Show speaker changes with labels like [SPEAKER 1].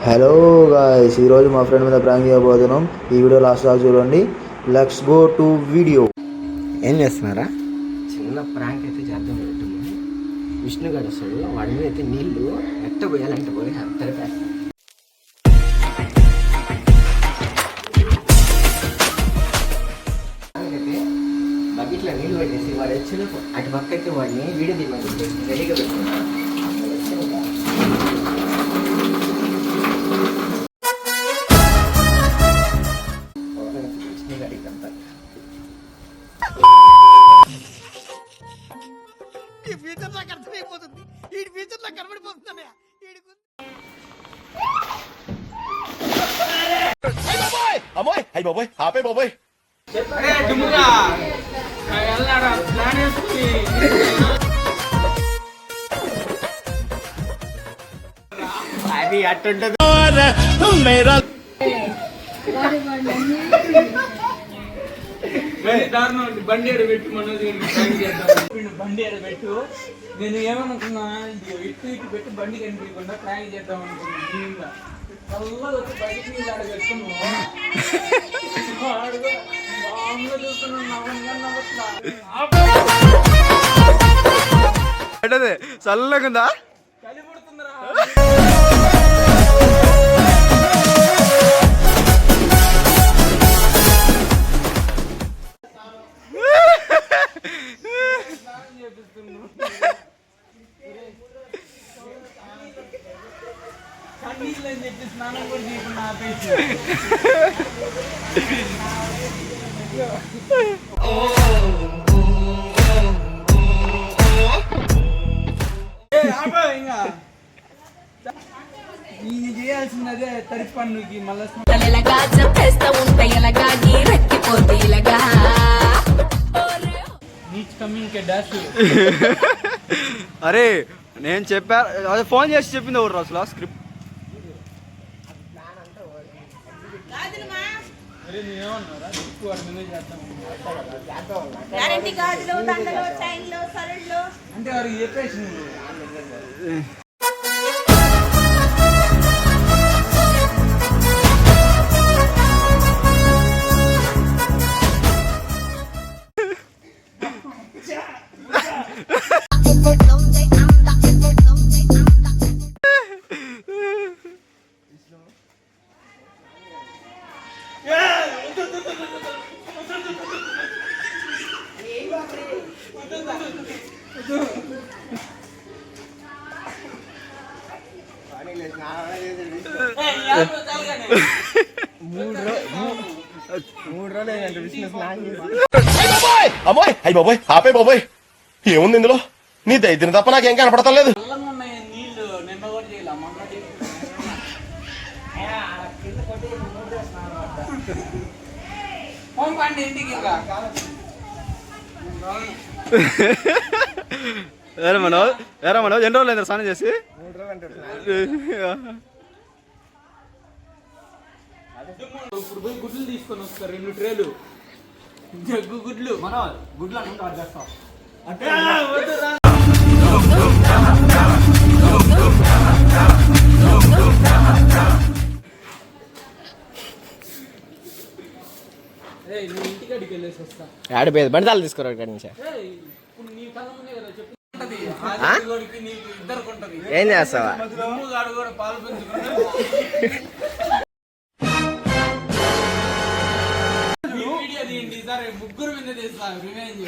[SPEAKER 1] Hello guys, ఈరోజు మా friend మీద ప్రాంక్ చేయబోతున్నాం. ఈ వీడియో లాస్ట్ దాకా చూడండి. Let's go to video.
[SPEAKER 2] ఏం చేస్తున్నారా?
[SPEAKER 3] చిన్న ప్రాంక్ అయితే చేద్దాం పెట్టున్నాం. విష్ణు గారు వస్తాడు, వాడి మీద అయితే నీళ్లు ఎట్ట పోయాలంటే పోయి తరిపేస్తాం. బకెట్లో నీళ్ళు పెట్టేసి వాడు వచ్చి అటు పక్క అయితే వాడిని వీడియో తీయమని రెడీగా పెట్టుకున్నాను.
[SPEAKER 4] ఈ ఫ్యూచర్ నాకు అర్థమైపోతుంది. ఈ ఫ్యూచర్ నాకు కనబడిపోతుందన్నయ్య.
[SPEAKER 5] అమ్మోయ్ అయ్యి బాబోయ్ ఆపే బాబోయ్
[SPEAKER 3] అది అట్టుంటది.
[SPEAKER 6] బండి పెట్టు బండి పెట్టు. నేను ఏమనుకున్నా, ఇటు ఇటు పెట్టి బండి కనిపించకుండా ట్రాక్ చేద్దాం అనుకున్నా. చల్లగా వచ్చి బయట నీళ్ళు ఆడ పెట్టుకున్నాం.
[SPEAKER 2] చల్లగుందా?
[SPEAKER 6] చలి పుడుతుందిరా. కన్నీళ్ళు అని చెప్పి స్నానం కూడా చేయకుండా ఆపేసి ఇంకా నేను చేయాల్సినదే తడి పన్నుకి మళ్ళీ
[SPEAKER 2] అరే నేను చెప్పా, అదే ఫోన్ చేసి చెప్పింది ఎవరు అసలు స్క్రిప్ట్?
[SPEAKER 6] అంటే వారు చెప్పేసి
[SPEAKER 5] అమ్మోయ్ అయ్యి బాబోయ్ ఆపే బాబోయ్ ఏముంది ఇందులో? నీ దైత్యం తప్ప నాకేం కనపడతలేదు.
[SPEAKER 6] నీళ్ళు నిన్న కూడా చేయాల మొన్న పండి ఇంటికి ఇంకా
[SPEAKER 2] వేరే మనోజ్ ఎన్ని రోజులు అయింది స్నానం చేసి?
[SPEAKER 3] 3 రోజులు అంటాడు.
[SPEAKER 6] ఇప్పుడు పోయి గుడ్లు తీసుకొని వస్తారు, 2 ట్రేలు జగ్గు గుడ్లు. మన గుడ్లు అనుకుంటా చేస్తాం. నేను ఇంటికాడికి వెళ్ళేసి వస్తా.
[SPEAKER 2] ఆడిపోయేది బండితాలు తీసుకురా ఇక్కడి నుంచి.
[SPEAKER 6] ఇప్పుడు నీ కళ్ళ ముందే కదా చెప్పు. నీకు ఇద్దరికి ఉంటది.
[SPEAKER 2] ఏం చేస్తావా?
[SPEAKER 6] గాడు కూడా పాలు పెంచుకుంటా. వీడియో తీయండి, సరే ముగ్గురు మీద తీస్తా రివెంజ్.